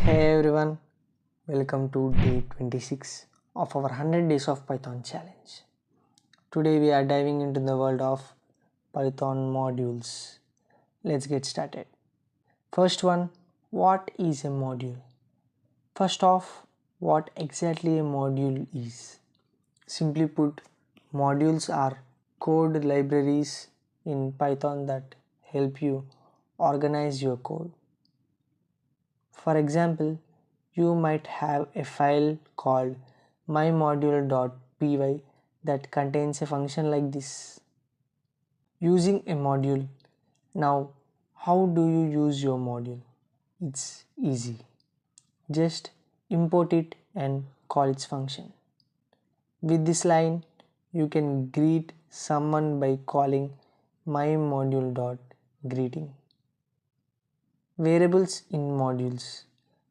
Hey everyone, welcome to day 26 of our 100 days of Python challenge. Today we are diving into the world of Python modules. Let's get started. First one, what is a module? First off, what exactly a module is? Simply put, modules are code libraries in Python that help you organize your code. For example, you might have a file called mymodule.py that contains a function like this. Using a module. Now, how do you use your module? It's easy. Just import it and call its function. With this line, you can greet someone by calling mymodule.greeting. Variables in modules.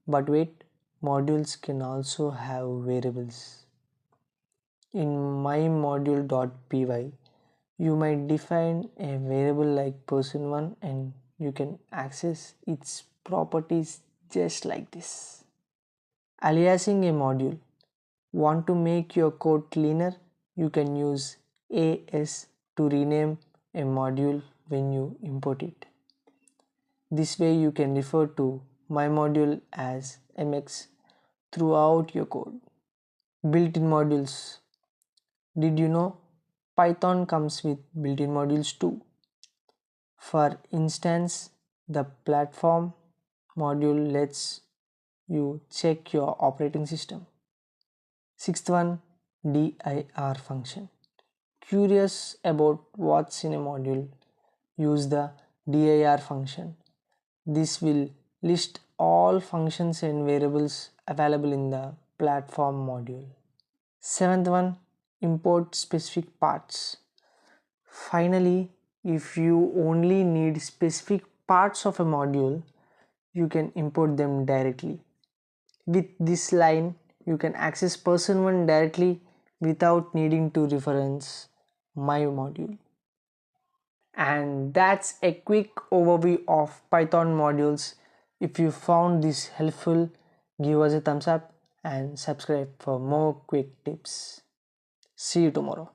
But wait, modules can also have variables. In mymodule.py, you might define a variable like person1 and you can access its properties just like this. Aliasing a module. Want to make your code cleaner? You can use as to rename a module when you import it. This way you can refer to my module as mx throughout your code. Built-in modules. Did you know Python comes with built-in modules too? For instance, the platform module lets you check your operating system. Sixth one, dir function. Curious about what's in a module? Use the dir function. This will list all functions and variables available in the platform module. Seventh one, import specific parts. Finally, if you only need specific parts of a module, you can import them directly. With this line, you can access person1 directly without needing to reference my module. And that's a quick overview of Python modules. If you found this helpful, give us a thumbs up and subscribe for more quick tips. See you tomorrow.